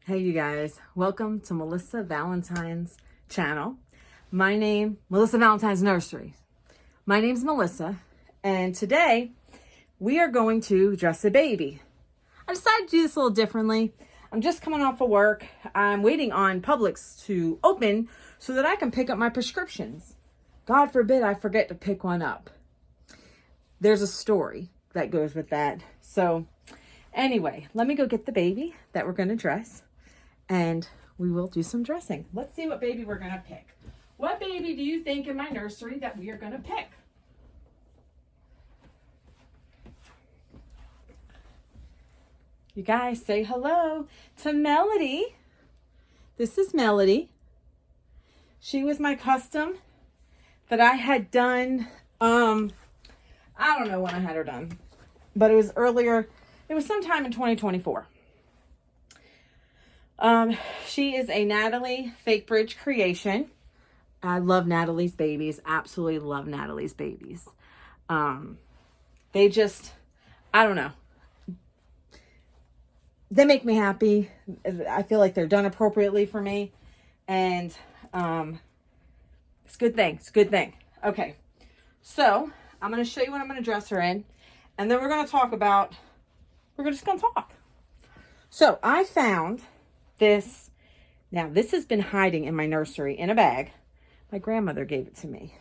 Hey you guys, welcome to Melissa Valentine's channel. Melissa Valentine's Nursery. My name's Melissa, and today we are going to dress a baby. I decided to do this a little differently. I'm just coming off of work. I'm waiting on Publix to open so that I can pick up my prescriptions. God forbid I forget to pick one up. There's a story that goes with that. So anyway, let me go get the baby that we're going to dress. And we will do some dressing. Let's see what baby we're going to pick. What baby do you think in my nursery that we are going to pick? You guys say hello to Melody. This is Melody. She was my custom that I had done. I don't know when I had her done, but it was earlier. It was sometime in 2024. She is a Natalie Fake Bridge creation. I love Natalie's babies. Absolutely love Natalie's babies. They just, I don't know. They make me happy. I feel like they're done appropriately for me. And, it's a good thing. It's a good thing. Okay. So I'm going to show you what I'm going to dress her in. And then we're just going to talk. So I found this. Now this has been hiding in my nursery in a bag. My grandmother gave it to me.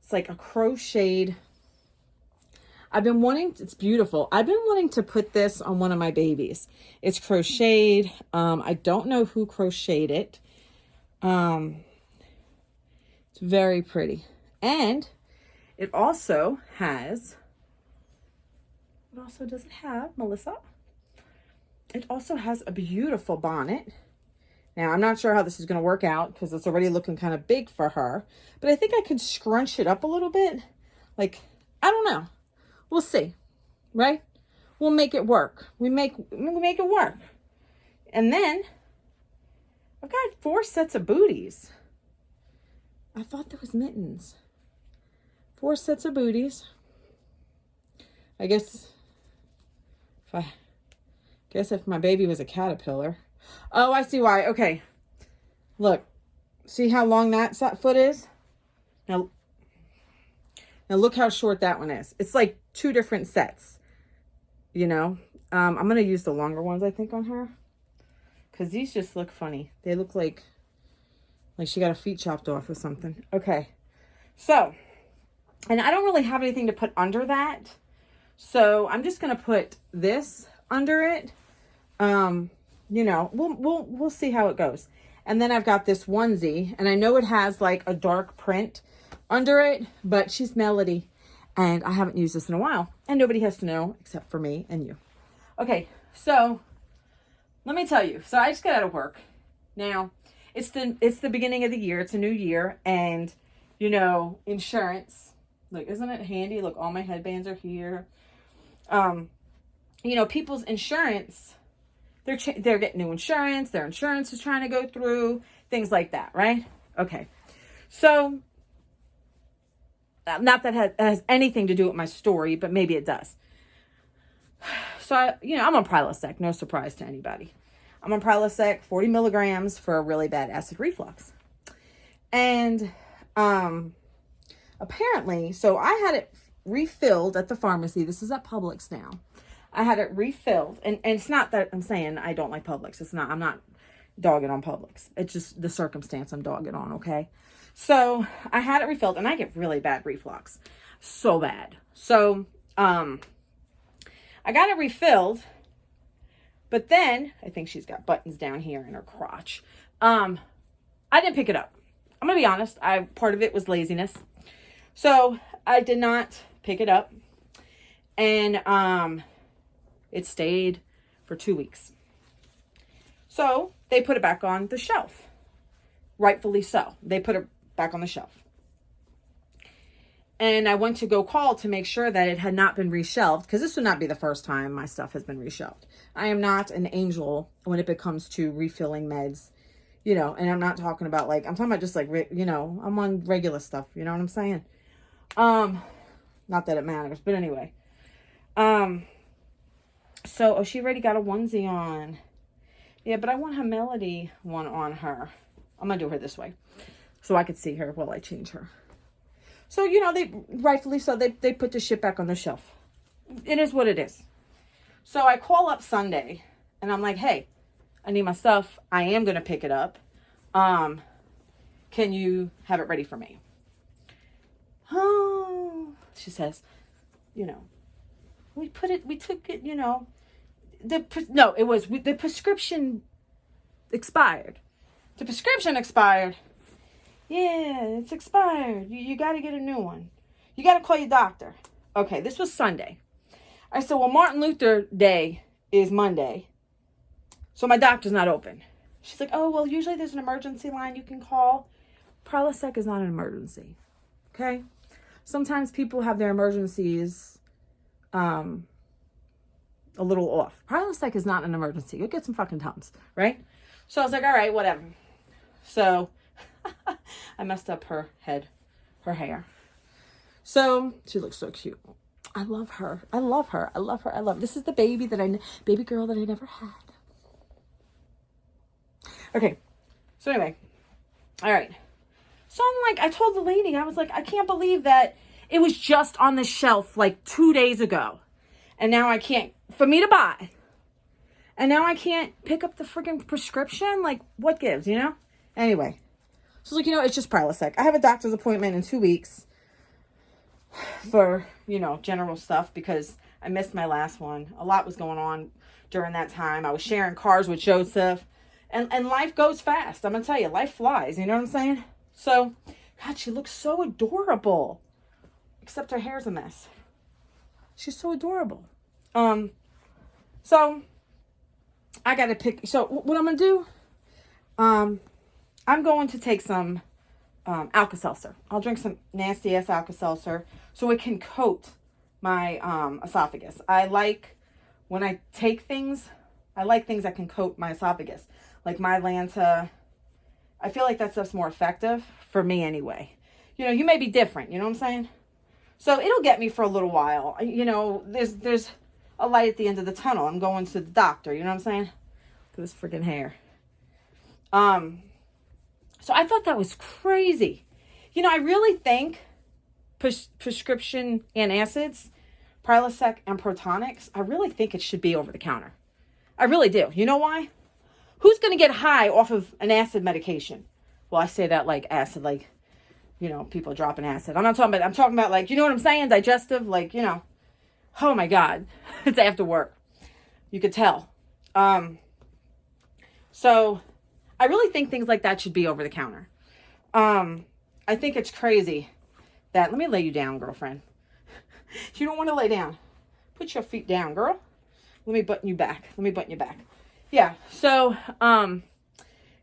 It's like a crocheted. It's beautiful. I've been wanting to put this on one of my babies. It's crocheted. I don't know who crocheted it. It's very pretty. And it also has, what also does it have, Melissa? It also has a beautiful bonnet. Now, I'm not sure how this is going to work out because it's already looking kind of big for her. But I think I could scrunch it up a little bit. Like, I don't know. We'll see. Right? We'll make it work. We'll make it work. And then, I've got 4 sets of booties. I thought there was mittens. 4 sets of booties. I guess if my baby was a caterpillar. Oh, I see why. Okay. Look. See how long that foot is? Now look how short that one is. It's like 2 different sets. You know? I'm going to use the longer ones, I think, on her. Because these just look funny. They look like she got her feet chopped off or something. Okay. So, and I don't really have anything to put under that. So, I'm just going to put this under it. You know, we'll see how it goes. And then I've got this onesie, and I know it has like a dark print under it, but she's Melody, and I haven't used this in a while, and nobody has to know except for me and you. Okay, so let me tell you. So I just got out of work. Now, it's the beginning of the year. It's a new year, and you know, insurance. Look, isn't it handy? Look, all my headbands are here. You know, people's insurance. They're getting new insurance. Their insurance is trying to go through. Things like that, right? Okay. So, not that has anything to do with my story, but maybe it does. So, I'm on Prilosec. No surprise to anybody. I'm on Prilosec, 40 milligrams for a really bad acid reflux. And, apparently, so I had it refilled at the pharmacy. This is at Publix now. I had it refilled, and it's not that I'm saying I don't like Publix. I'm not dogging on Publix. It's just the circumstance I'm dogging on, okay? So, I had it refilled, and I get really bad reflux. So bad. So, I got it refilled, but then, I think she's got buttons down here in her crotch. I didn't pick it up. I'm going to be honest. Part of it was laziness. So, I did not pick it up, and, it stayed for 2 weeks. So they put it back on the shelf. Rightfully so. They put it back on the shelf. And I went to go call to make sure that it had not been reshelved, because this would not be the first time my stuff has been reshelved. I am not an angel when it comes to refilling meds, and I'm not talking about I'm talking about just I'm on regular stuff. You know what I'm saying? Not that it matters, but anyway. So, she already got a onesie on. Yeah, but I want her Melody one on her. I'm going to do her this way so I could see her while I change her. So, you know, they rightfully so, they put the shit back on the shelf. It is what it is. So I call up Sunday and I'm like, hey, I need my stuff. I am going to pick it up. Can you have it ready for me? Oh, she says, you know, we took it, you know, the prescription expired. The prescription expired. Yeah, it's expired. You got to get a new one. You got to call your doctor. Okay, this was Sunday. I said, well, Martin Luther Day is Monday, so my doctor's not open. She's like, oh, well, usually there's an emergency line you can call. Prilosec is not an emergency, okay? Sometimes people have their emergencies a little off. Prilosec is not an emergency. You'll get some fucking Tums, right? So I was like, all right, whatever. So I messed up her head, her hair. So she looks so cute. I love her. I love her. I love her. I love her. This is the baby girl that I never had. Okay. So anyway. All right. So I'm like, I told the lady, I was like, I can't believe that it was just on the shelf like 2 days ago. And now I can't, for me to buy. And now I can't pick up the freaking prescription. Like, what gives, you know? Anyway. So like, you know, it's just Prilosec. I have a doctor's appointment in 2 weeks for, you know, general stuff because I missed my last one. A lot was going on during that time. I was sharing cars with Joseph. And life goes fast. I'm going to tell you, life flies. You know what I'm saying? So, God, she looks so adorable. Except her hair's a mess. She's so adorable. So, I got to pick. So, what I'm going to do, I'm going to take some Alka-Seltzer. I'll drink some nasty-ass Alka-Seltzer so it can coat my esophagus. I like, when I take things, I like things that can coat my esophagus. Like Mylanta. I feel like that stuff's more effective for me anyway. You know, you may be different. You know what I'm saying? So it'll get me for a little while. You know, there's a light at the end of the tunnel. I'm going to the doctor. You know what I'm saying? Look at this freaking hair. So I thought that was crazy. You know, I really think prescription antacids, Prilosec and Protonics, I really think it should be over the counter. I really do. You know why? Who's going to get high off of an acid medication? Well, I say that like acid, like, you know, people dropping acid. I'm talking about like, you know what I'm saying? Digestive, like, you know, oh my God, it's after work. You could tell. So I really think things like that should be over the counter. I think it's crazy that, let me lay you down, girlfriend. You don't want to lay down. Put your feet down, girl. Let me button you back. Yeah, so,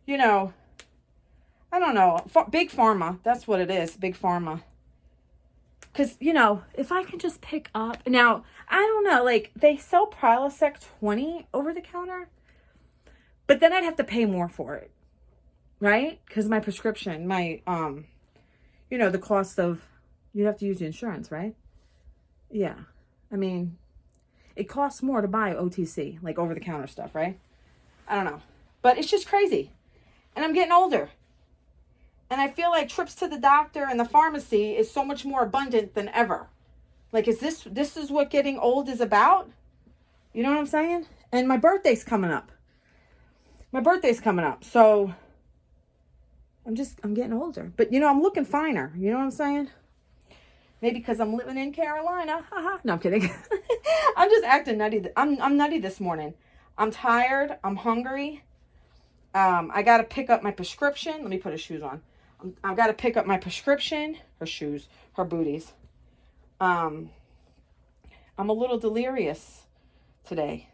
you know, I don't know. Big Pharma, that's what it is, Big Pharma. Because, you know, if I can just pick up, now, I don't know, like, they sell Prilosec 20 over the counter, but then I'd have to pay more for it, right? Because my prescription, my, you know, the cost of, you have to use the insurance, right? Yeah, I mean, it costs more to buy OTC, like over-the-counter stuff, right? I don't know. But it's just crazy. And I'm getting older. And I feel like trips to the doctor and the pharmacy is so much more abundant than ever. Like, this is what getting old is about? You know what I'm saying? And my birthday's coming up. So, I'm getting older. But, you know, I'm looking finer. You know what I'm saying? Maybe because I'm living in Carolina. No, I'm kidding. I'm just acting nutty. I'm nutty this morning. I'm tired. I'm hungry. I got to pick up my prescription. Let me put her shoes on. I've got to pick up my prescription. Her shoes. Her booties. I'm a little delirious today.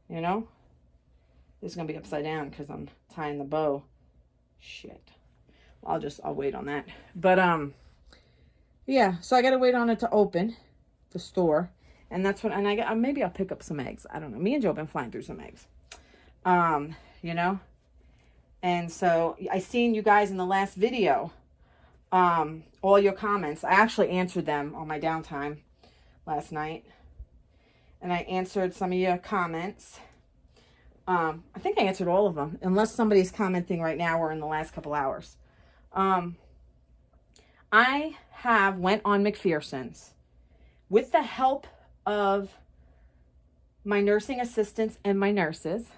You know? This is going to be upside down because I'm tying the bow. Shit. I'll wait on that. But, yeah, so I got to wait on it to open the store. And that's when, and maybe I'll pick up some eggs. I don't know. Me and Joe have been flying through some eggs. You know? And so I seen you guys in the last video, all your comments. I actually answered them on my downtime last night. And I answered some of your comments. I think I answered all of them, unless somebody's commenting right now or in the last couple hours. I went on McPherson's with the help of my nursing assistants and my nurses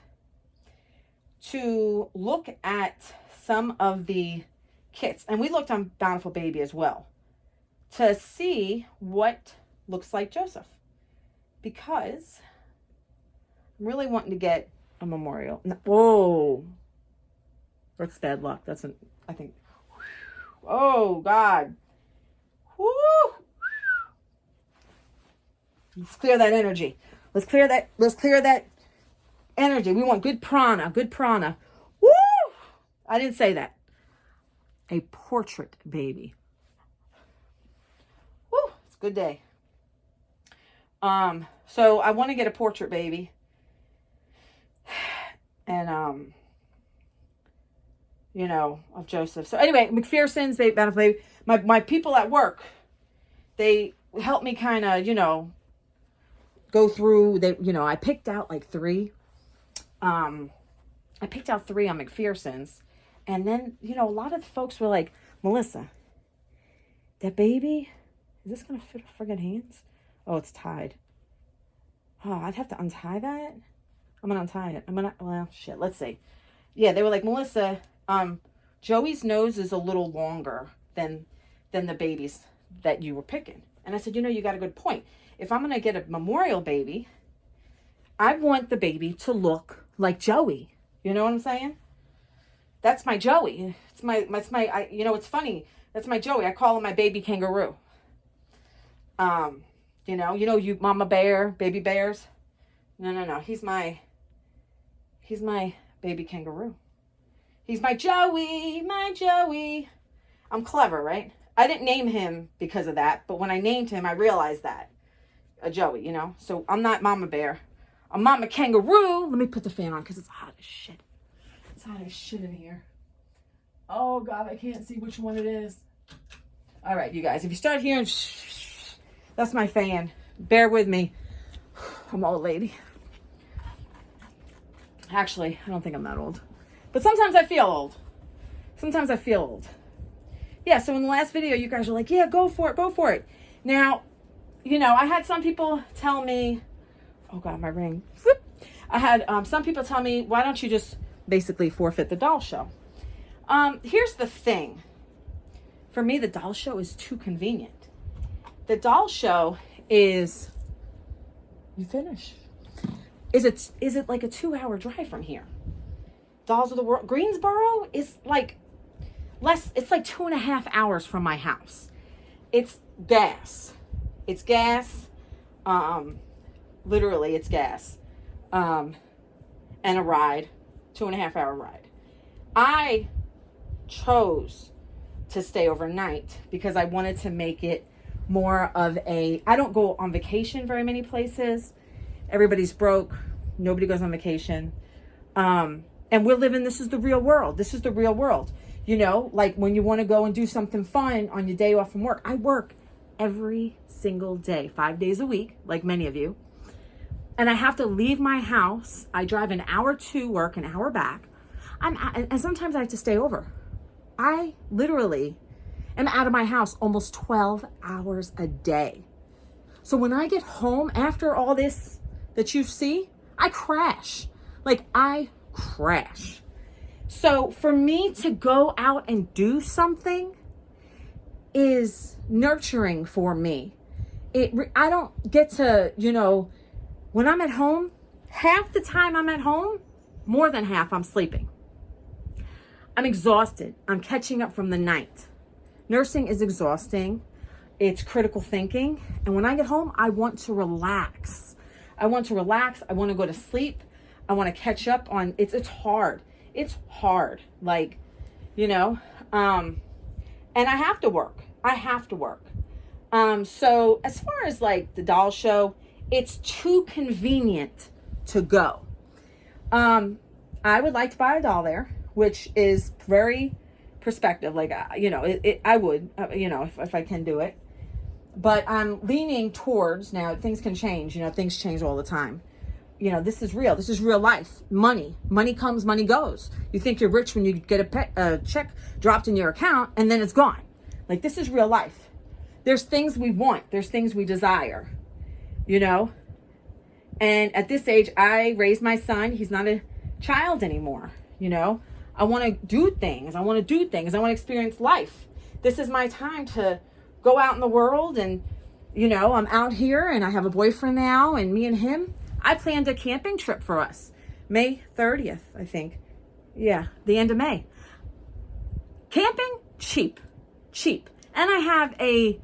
to look at some of the kits. And we looked on Bountiful Baby as well to see what looks like Joseph, because I'm really wanting to get a memorial. Whoa. That's bad luck. I think. Oh, God. Woo. Let's clear that energy. Let's clear that energy. We want good prana. Woo. I didn't say that. A portrait baby. Woo. It's a good day. So I want to get a portrait baby. And, of Joseph. So anyway, McPherson's, baby, my people at work, they helped me kind of, go through, I picked out like 3. I picked out 3 on McPherson's. And then, a lot of the folks were like, Melissa, that baby, is this going to fit her friggin' hands? Oh, it's tied. Oh, I'd have to untie that. I'm going to untie it. Well, shit, let's see. Yeah, they were like, Melissa, Joey's nose is a little longer than the baby's that you were picking. And I said, you got a good point. If I'm going to get a memorial baby, I want the baby to look like Joey. You know what I'm saying? That's my Joey. It's it's funny. That's my Joey. I call him my baby kangaroo. You mama bear, baby bears. No. He's my baby kangaroo. He's my Joey. I'm clever, right? I didn't name him because of that, but when I named him, I realized that. A Joey, So I'm not mama bear. I'm mama kangaroo. Let me put the fan on because it's hot as shit. It's hot as shit in here. Oh, God, I can't see which one it is. All right, you guys, if you start hearing that's my fan. Bear with me. I'm an old lady. Actually, I don't think I'm that old. But sometimes I feel old. Yeah, so in the last video, you guys are like, yeah, go for it. Now, I had some people tell me, oh God, my ring. I had some people tell me, why don't you just basically forfeit the doll show? Here's the thing. For me, the doll show is too convenient. The doll show is, you finish. Is it like a 2-hour drive from here? Dolls of the World, Greensboro is like it's like 2.5 hours from my house. It's gas. Literally it's gas. And a ride, 2.5 hour ride. I chose to stay overnight because I wanted to make it more of I don't go on vacation very many places. Everybody's broke. Nobody goes on vacation. And we're living, this is the real world. Like when you want to go and do something fun on your day off from work. I work every single day, 5 days a week, like many of you. And I have to leave my house. I drive an hour to work, an hour back. And sometimes I have to stay over. I literally am out of my house almost 12 hours a day. So when I get home after all this that you see, I crash. So for me to go out and do something is nurturing for me. I don't get to, when I'm at home, half the time I'm at home, more than half I'm sleeping. I'm exhausted. I'm catching up from the night. Nursing is exhausting. It's critical thinking. And when I get home, I want to relax. I want to go to sleep. I want to catch up on, it's hard. It's hard. And I have to work. So as far as the doll show, it's too convenient to go. I would like to buy a doll there, which is very perspective. I would, if I can do it. But I'm leaning towards, now things can change, things change all the time. you know, this is real. This is real life. Money comes, money goes. You think you're rich when you get a check dropped in your account and then it's gone. Like, this is real life. There's things we want. There's things we desire, you know? And at this age, I raised my son. He's not a child anymore, you know? I want to do things. I want to experience life. This is my time to go out in the world, and, you know, I'm out here and I have a boyfriend now, and me and him, I planned a camping trip for us. May 30th, I think. Yeah, the end of May. Camping, cheap. And I have a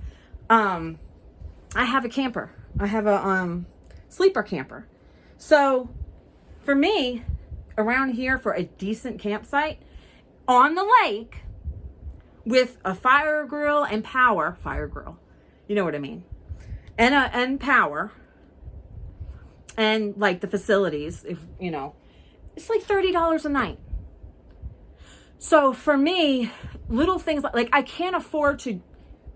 camper. I have a sleeper camper. So for me, around here, for a decent campsite on the lake with a fire grill and power, you know what I mean, and power, and like the facilities, if you know, it's like $30 a night. So for me, little things like I can't afford to,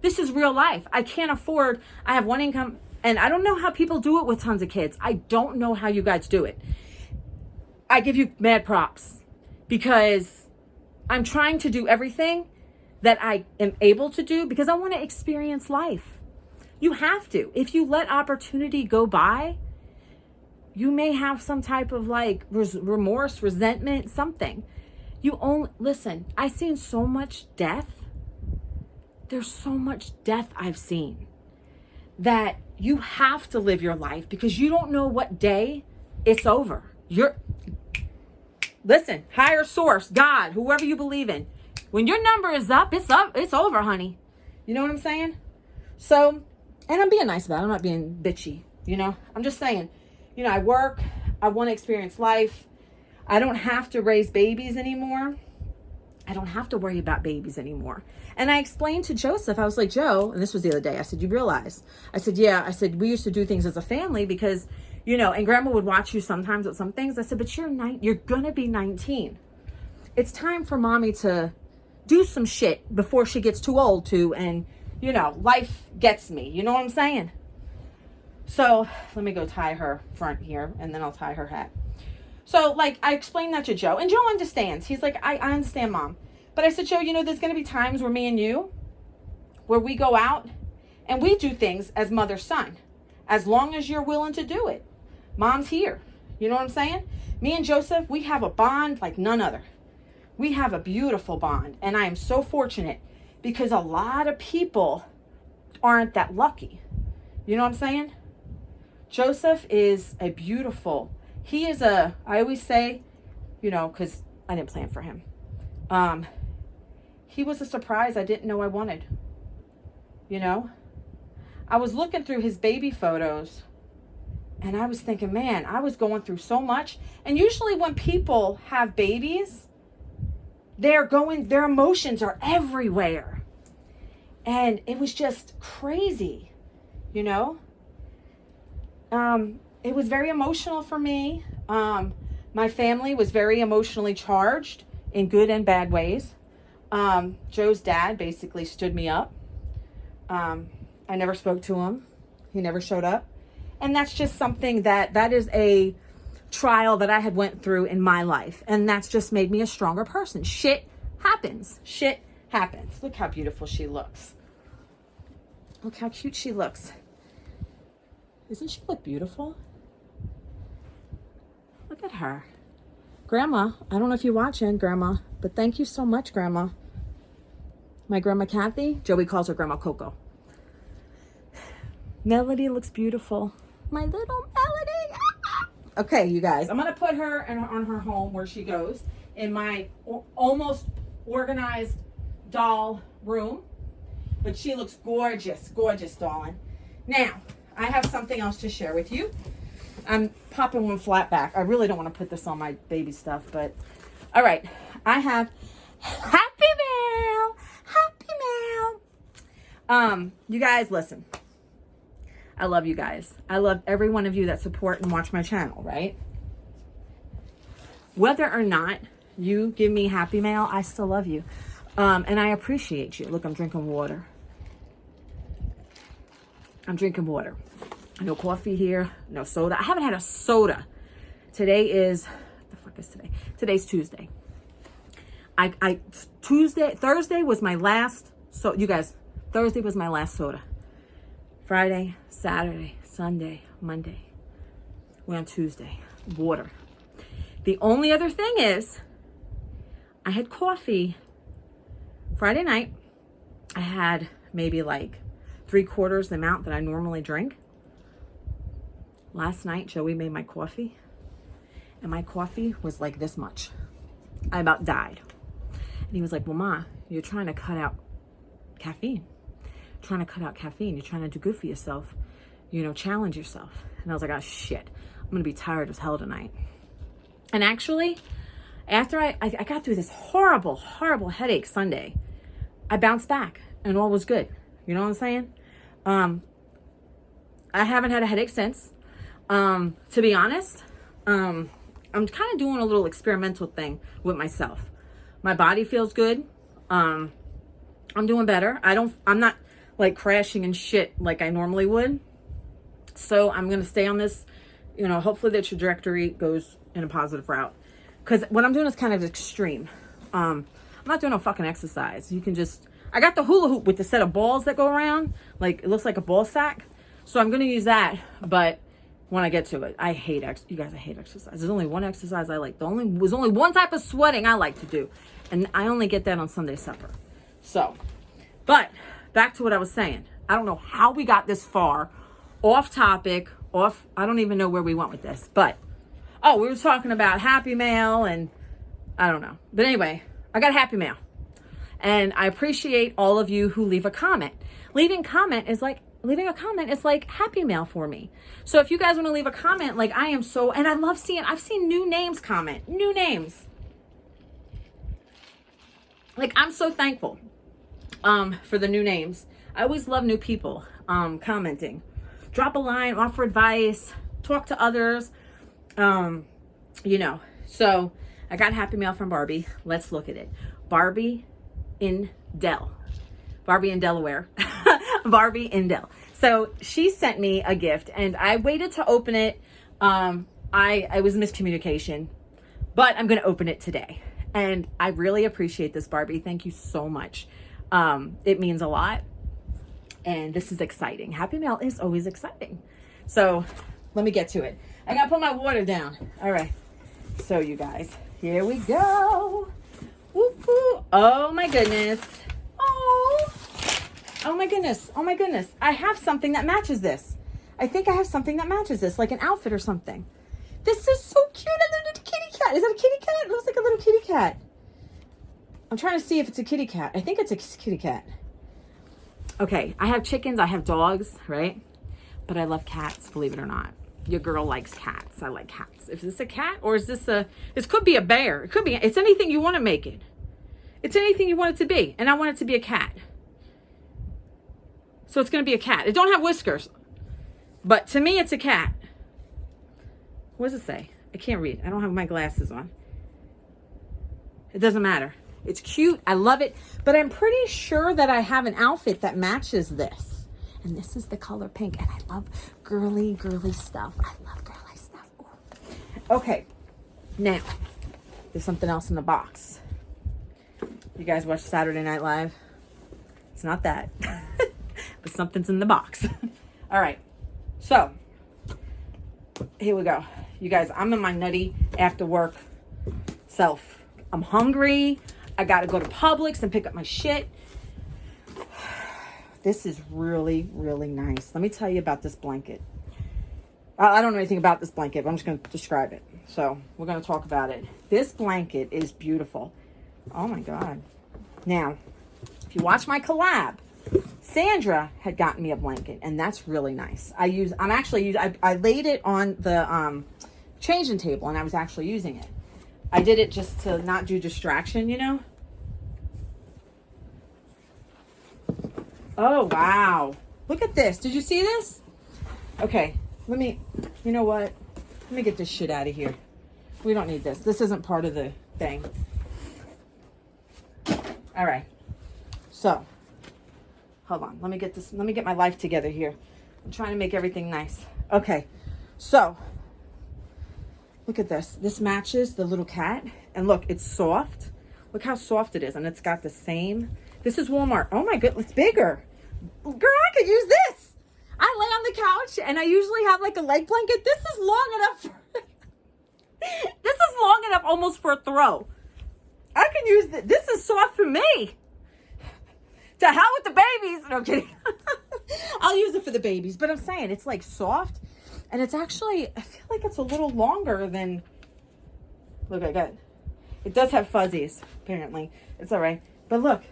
this is real life. I can't afford, I have one income, and I don't know how people do it with tons of kids. I don't know how you guys do it. I give you mad props, because I'm trying to do everything that I am able to do, because I want to experience life. You have to. If you let opportunity go by, you may have some type of like remorse, resentment, something. Listen, I've seen so much death. There's so much death I've seen, that you have to live your life, because you don't know what day it's over. Listen, higher source, God, whoever you believe in, when your number is up, it's over, honey. You know what I'm saying? So, and I'm being nice about it. I'm not being bitchy, you know? I'm just saying, you know, I work, I want to experience life. I don't have to raise babies anymore. I don't have to worry about babies anymore. And I explained to Joseph, I was like, Joe, and this was the other day, I said, you realize? I said, yeah. I said, we used to do things as a family because, you know, and grandma would watch you sometimes with some things. I said, but you're going to be 19. It's time for mommy to do some shit before she gets too old to, and, you know, life gets me. You know what I'm saying? So let me go tie her front here, and then I'll tie her hat. So, like, I explained that to Joe, and Joe understands. He's like, I understand, Mom. But I said, Joe, you know, there's going to be times where me and you, where we go out and we do things as mother-son, as long as you're willing to do it. Mom's here. You know what I'm saying? Me and Joseph, we have a bond like none other. We have a beautiful bond, and I am so fortunate, because a lot of people aren't that lucky. You know what I'm saying? Joseph is a beautiful, I always say, you know, because I didn't plan for him. He was a surprise I didn't know I wanted. You know? I was looking through his baby photos, and I was thinking, man, I was going through so much. And usually when people have babies, their emotions are everywhere. And it was just crazy, you know? It was very emotional for me. My family was very emotionally charged in good and bad ways. Joe's dad basically stood me up. I never spoke to him. He never showed up. And that's just something that is a trial that I had went through in my life. And that's just made me a stronger person. Shit happens. Look how beautiful she looks. Look how cute she looks. Doesn't she look beautiful? Look at her. Grandma, I don't know if you're watching, Grandma, but thank you so much, Grandma. My Grandma Kathy, Joey calls her Grandma Coco. Melody looks beautiful. My little Melody. Okay, you guys, I'm going to put her on her home where she goes, in my almost organized doll room. But she looks gorgeous, darling. Now, I have something else to share with you. I'm popping one flat back. I really don't want to put this on my baby stuff, but all right. I have Happy Mail. You guys, listen. I love you guys. I love every one of you that support and watch my channel, right? Whether or not you give me Happy Mail, I still love you. And I appreciate you. Look, I'm drinking water. No coffee here, no soda. I haven't had a soda Today is, what the fuck is today? Today's Tuesday. Thursday was my last, so you guys, Thursday was my last soda. Friday, Saturday, Sunday, Monday. We're on Tuesday. Water. The only other thing is, I had coffee Friday night. I had maybe like 3/4 the amount that I normally drink. Last night, Joey made my coffee, and my coffee was like this much. I about died. And he was like, well, Ma, you're trying to cut out caffeine. You're trying to do good for yourself. You know, challenge yourself. And I was like, oh, shit. I'm going to be tired as hell tonight. And actually, after I got through this horrible, horrible headache Sunday, I bounced back and all was good. You know what I'm saying? I haven't had a headache since. To be honest, I'm kind of doing a little experimental thing with myself. My body feels good. I'm doing better. I'm not like crashing and shit like I normally would. So I'm going to stay on this, you know, hopefully the trajectory goes in a positive route. Because what I'm doing is kind of extreme. I'm not doing no fucking exercise. You can just, I got the hula hoop with the set of balls that go around. Like, it looks like a ball sack. So I'm going to use that. But when I get to it, I hate you guys, I hate exercise. There's only one exercise I like. There's only one type of sweating I like to do. And I only get that on Sunday supper. So, but back to what I was saying. I don't know how we got this far. Off topic. I don't even know where we went with this. But, oh, we were talking about Happy Mail and I don't know. But anyway, I got Happy Mail. And I appreciate all of you who leave a comment. Leaving a comment is like Happy Mail for me. So if you guys want to leave a comment, like I am so, and I love I've seen new names comment. New names. Like, I'm so thankful for the new names. I always love new people commenting. Drop a line, offer advice, talk to others. You know, so I got Happy Mail from Barbie. Let's look at it. Barbie in Delaware. Barbie in Dell. So she sent me a gift and I waited to open it. I was miscommunication, but I'm going to open it today. And I really appreciate this, Barbie. Thank you so much. It means a lot. And this is exciting. Happy Mail is always exciting. So let me get to it. I got to put my water down. All right. So you guys, here we go. Woo-hoo. Oh my goodness. Oh my goodness. Oh my goodness. I have something that matches this. I think I have something that matches this, like an outfit or something. This is so cute. A little kitty cat. Is that a kitty cat? It looks like a little kitty cat. I'm trying to see if it's a kitty cat. I think it's a kitty cat. Okay, I have chickens. I have dogs, right? But I love cats, believe it or not. Your girl likes cats. I like cats. Is this a cat or is this this could be a bear. It could be, it's anything you want to make it. It's anything you want it to be. And I want it to be a cat. So it's going to be a cat. It don't have whiskers. But to me, it's a cat. What does it say? I can't read. I don't have my glasses on. It doesn't matter. It's cute. I love it. But I'm pretty sure that I have an outfit that matches this. And this is the color pink. And I love girly stuff. I love girly stuff. Ooh. Okay. Now, there's something else in the box. You guys watch Saturday Night Live? It's not that. But something's in the box. All right. So, here we go. You guys, I'm in my Nutty after work self. I'm hungry. I got to go to Publix and pick up my shit. This is really, really nice. Let me tell you about this blanket. I don't know anything about this blanket, but I'm just going to describe it. So, we're going to talk about it. This blanket is beautiful. Oh, my God. Now, if you watch my collab, Sandra had gotten me a blanket, and that's really nice. I laid it on the changing table, and I was actually using it. I did it just to not do distraction, you know? Oh, wow. Look at this. Did you see this? Okay, you know what? Let me get this shit out of here. We don't need this. This isn't part of the thing. All right. So, hold on. Let me get my life together here. I'm trying to make everything nice. Okay. So, Look at this. This matches the little cat. And look, it's soft. Look how soft it is. And it's got the same. This is Walmart. Oh my goodness, it's bigger. Girl, I could use this. I lay on the couch and I usually have like a leg blanket. This is long enough. This is long enough almost for a throw. I can use this. This is soft for me. To hell with the babies. No, I'm kidding. I'll use it for the babies. But I'm saying it's like soft. And it's actually, I feel like it's a little longer than, look, I got, it does have fuzzies, apparently. It's all right. But look,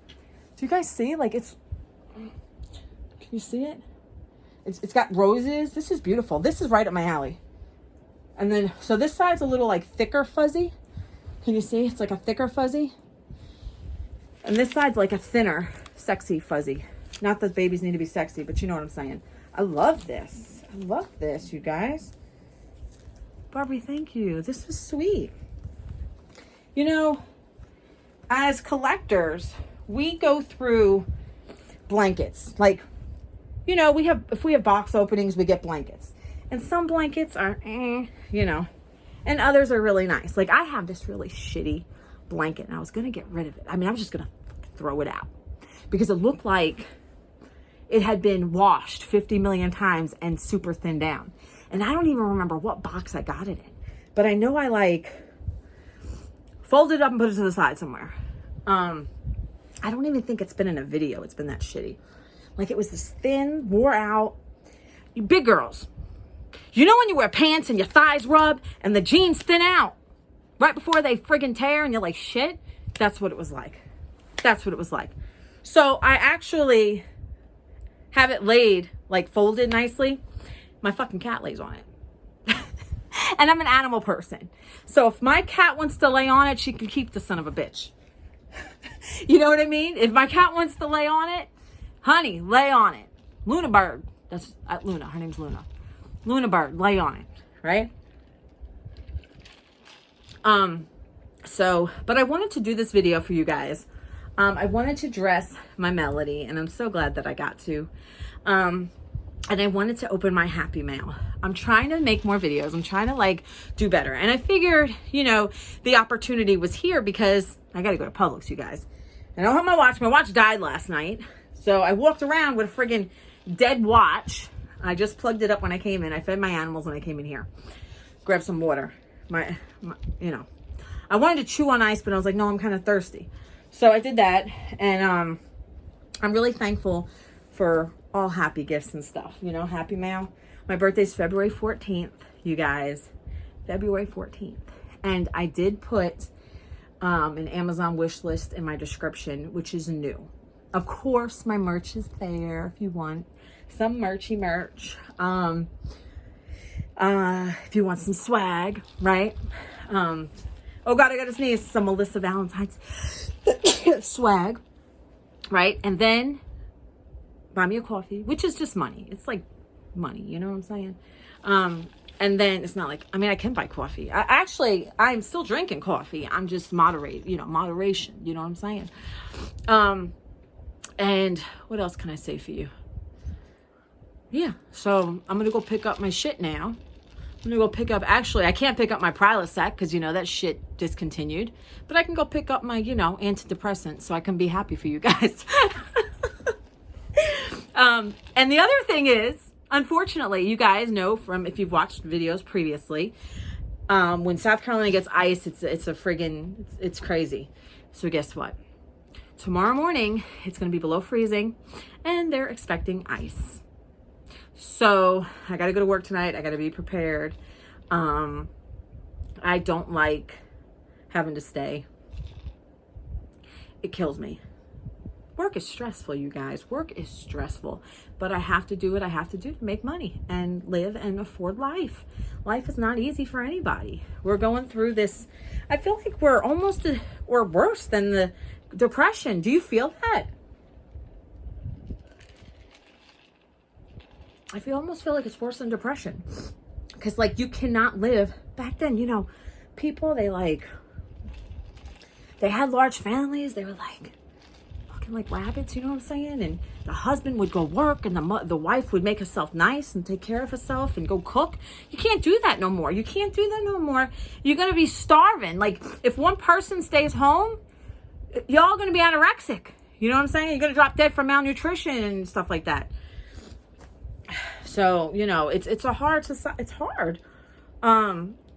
do you guys see? Like it's, can you see it? It's got roses. This is beautiful. This is right up my alley. And then, so this side's a little like thicker fuzzy. Can you see? It's like a thicker fuzzy. And this side's like a thinner, sexy fuzzy. Not that babies need to be sexy, but you know what I'm saying. I love this. I love this, you guys. Barbie, thank you. This was sweet. You know, as collectors, we go through blankets. Like, you know, if we have box openings, we get blankets. And some blankets are, you know, and others are really nice. Like, I have this really shitty blanket, and I was going to get rid of it. I mean, I was just going to throw it out because it looked like it had been washed 50 million times and super thinned down. And I don't even remember what box I got it in. But I know I like folded it up and put it to the side somewhere. I don't even think it's been in a video. It's been that shitty. Like it was this thin, wore out. You big girls. You know when you wear pants and your thighs rub and the jeans thin out right before they friggin' tear and you're like, shit? That's what it was like. That's what it was like. So I actually have it laid, like folded nicely. My fucking cat lays on it. And I'm an animal person. So if my cat wants to lay on it, she can keep the son of a bitch. You know what I mean? If my cat wants to lay on it, honey, lay on it. Luna bird. That's Luna. Her name's Luna. Luna bird, lay on it. Right? But I wanted to do this video for you guys. I wanted to dress my Melody, and I'm so glad that I got to. And I wanted to open my happy mail. I'm trying to make more videos. I'm trying to like do better. And I figured, you know, the opportunity was here because I got to go to Publix, you guys. I don't have my watch. My watch died last night. So I walked around with a friggin' dead watch. I just plugged it up when I came in. I fed my animals when I came in here. Grabbed some water. My you know, I wanted to chew on ice, but I was like, no, I'm kind of thirsty. So I did that, and I'm really thankful for all happy gifts and stuff, you know, happy mail. My birthday's February 14th, you guys, February 14th. And I did put an Amazon wish list in my description, which is new. Of course, my merch is there if you want some merchy merch. If you want some swag, right? Oh God, I gotta sneeze. Some Melissa Valentine's swag, right? And then buy me a coffee, which is just money. It's like money, you know what I'm saying? And then it's not like, I mean, I can buy coffee. I'm still drinking coffee. I'm just moderation, you know what I'm saying? And what else can I say for you? Yeah, so I'm gonna go pick up my shit now. I'm gonna go pick up, actually, I can't pick up my Prilosec because, you know, that shit discontinued. But I can go pick up my, you know, antidepressant so I can be happy for you guys. And the other thing is, unfortunately, you guys know from, if you've watched videos previously, when South Carolina gets ice, it's a friggin', it's crazy. So guess what? Tomorrow morning, it's gonna be below freezing and they're expecting ice. So I got to go to work tonight. I got to be prepared. I don't like having to stay. It kills me. Work is stressful, you guys. Work is stressful, but I have to do what I have to do to make money and live and afford life. Life is not easy for anybody. We're going through this. I feel like we're almost, or worse than the depression. Do you feel that? I almost feel like it's worse than depression. Because, like, you cannot live. Back then, you know, people, they had large families. They were, like, fucking like rabbits, you know what I'm saying? And the husband would go work, and the wife would make herself nice and take care of herself and go cook. You can't do that no more. You can't do that no more. You're going to be starving. Like, if one person stays home, y'all going to be anorexic. You know what I'm saying? You're going to drop dead from malnutrition and stuff like that. So, you know, it's a hard society. It's hard.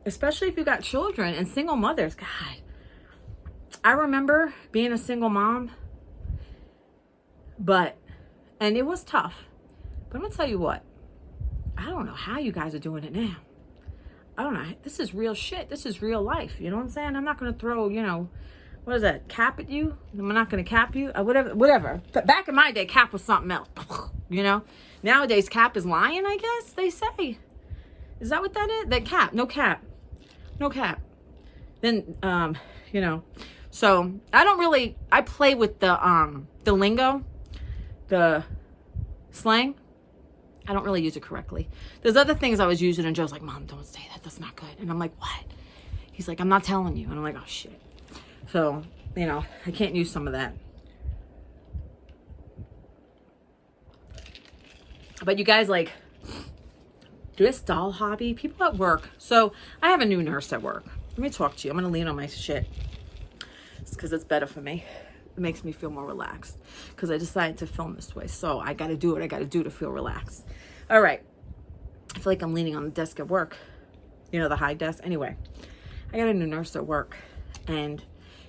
Especially if you got children and single mothers. God, I remember being a single mom, and it was tough. But I'm going to tell you what, I don't know how you guys are doing it now. I don't know. This is real shit. This is real life. You know what I'm saying? I'm not going to throw, you know, what is that, cap at you? I'm not going to cap you. Whatever. But back in my day, cap was something else. You know? Nowadays, cap is lying, I guess, they say. Is that what that is? That cap. No cap. No cap. Then, you know. So, I play with the lingo, the slang. I don't really use it correctly. There's other things I was using, and Joe's like, Mom, don't say that. That's not good. And I'm like, what? He's like, I'm not telling you. And I'm like, oh, shit. So, you know, I can't use some of that. But you guys, like, this doll hobby, people at work. So, I have a new nurse at work. Let me talk to you. I'm going to lean on my shit. Because it's better for me. It makes me feel more relaxed. Because I decided to film this way. So I got to do what I got to do to feel relaxed. All right. I feel like I'm leaning on the desk at work. You know, the high desk. Anyway, I got a new nurse at work. And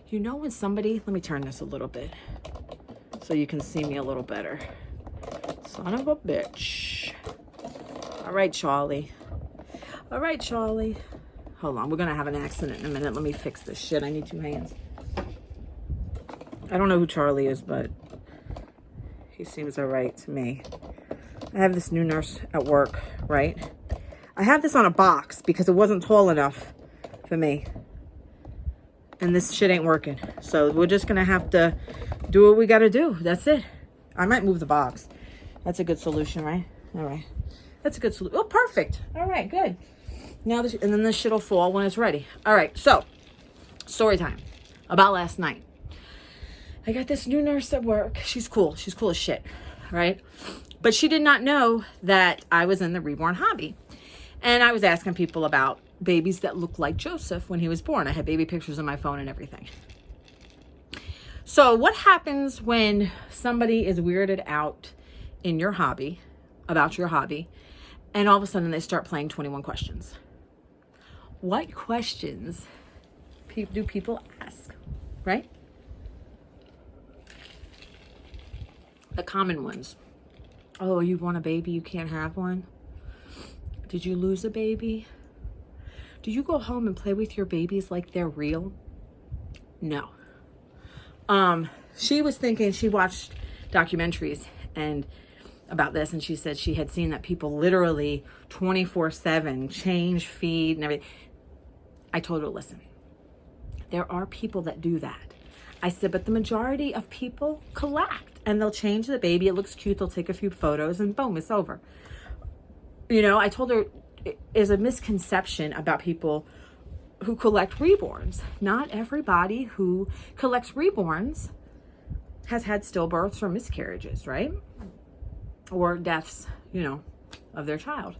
you know when somebody... Let me turn this a little bit. So you can see me a little better. Son of a bitch. All right, Charlie. All right, Charlie. Hold on. We're going to have an accident in a minute. Let me fix this shit. I need 2 hands. I don't know who Charlie is, but he seems all right to me. I have this new nurse at work, right? I have this on a box because it wasn't tall enough for me. And this shit ain't working. So we're just going to have to do what we got to do. That's it. I might move the box. That's a good solution, right? All right. That's a good solution. Oh, perfect. All right, good. Now, and then this shit will fall when it's ready. All right, so story time about last night. I got this new nurse at work. She's cool. She's cool as shit, right? But she did not know that I was in the reborn hobby. And I was asking people about babies that looked like Joseph when he was born. I had baby pictures on my phone and everything. So what happens when somebody is weirded out in your hobby, about your hobby, and all of a sudden they start playing 21 questions? What questions do people ask, right? The common ones. Oh, you want a baby, you can't have one? Did you lose a baby? Do you go home and play with your babies like they're real? No. She was thinking, she watched documentaries and about this, and she said she had seen that people literally 24/7 change, feed, and everything. I told her, listen, there are people that do that. I said, but the majority of people collect, and they'll change the baby. It looks cute. They'll take a few photos, and boom, it's over. You know, I told her is a misconception about people who collect reborns. Not everybody who collects reborns has had stillbirths or miscarriages, right? Or deaths, you know, of their child.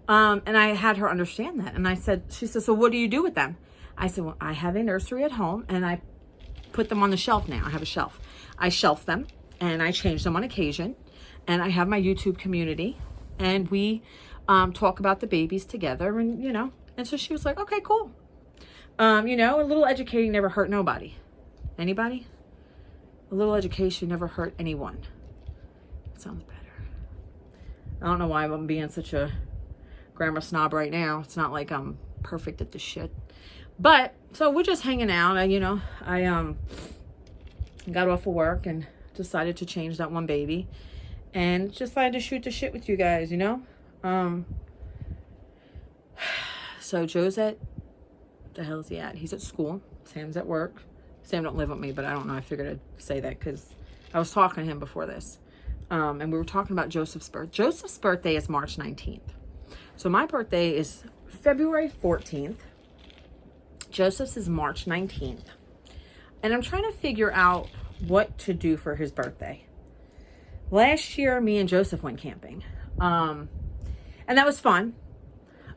And I had her understand that. And I said, she said, so what do you do with them? I said, well, I have a nursery at home, and I put them on the shelf now. I have a shelf. I shelf them, and I change them on occasion. And I have my YouTube community, and we talk about the babies together, and, you know. And so she was like, okay, cool. You know, a little educating never hurt nobody. Anybody? A little education never hurt anyone. It sounds better. I don't know why I'm being such a grammar snob right now. It's not like I'm perfect at this shit. But, so we're just hanging out. You know, I got off of work and decided to change that one baby. And decided to shoot the shit with you guys, you know? So Joe's at, the hell is he at? He's at school. Sam's at work. Sam don't live with me, but I don't know. I figured I'd say that because I was talking to him before this. And we were talking about Joseph's birth. Joseph's birthday is March 19th. So my birthday is February 14th. Joseph's is March 19th. And I'm trying to figure out what to do for his birthday. Last year, me and Joseph went camping. And that was fun.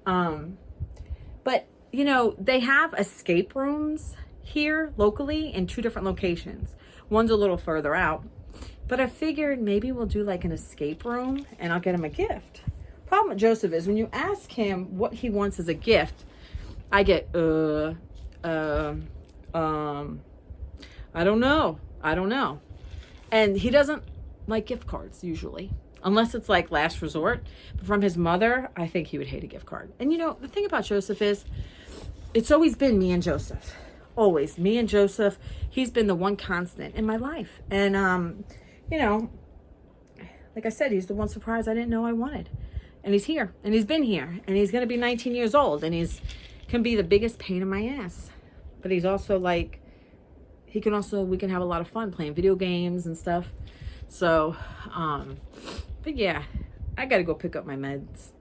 But, you know, they have escape rooms here locally in 2 different locations. One's a little further out. But I figured maybe we'll do like an escape room and I'll get him a gift. Problem with Joseph is when you ask him what he wants as a gift, I get, I don't know. And he doesn't like gift cards usually, unless it's like last resort. But from his mother, I think he would hate a gift card. And you know, the thing about Joseph is it's always been me and Joseph. Always me and Joseph. He's been the one constant in my life. And, you know, like I said, he's the one surprise I didn't know I wanted. And he's here and he's been here and he's going to be 19 years old and can be the biggest pain in my ass. But he's also like, we can have a lot of fun playing video games and stuff. So, but yeah, I got to go pick up my meds.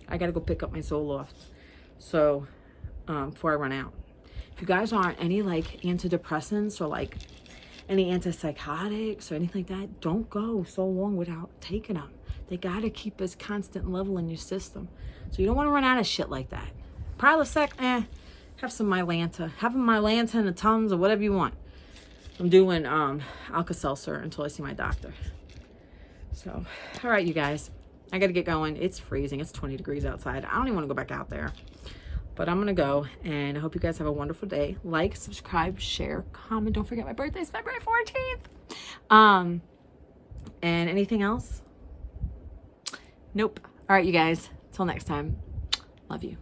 I got to go pick up my Zoloft. So, before I run out. If you guys aren't any like antidepressants or like any antipsychotics or anything like that, don't go so long without taking them. They got to keep this constant level in your system. So you don't want to run out of shit like that. Prilosec, have some Mylanta. Have a Mylanta and a Tums or whatever you want. I'm doing Alka-Seltzer until I see my doctor. So, all right, you guys. I got to get going. It's freezing. It's 20 degrees outside. I don't even want to go back out there. But I'm going to go, and I hope you guys have a wonderful day. Like, subscribe, share, comment. Don't forget my birthday is February 14th. And anything else? Nope. All right, you guys. Till next time. Love you.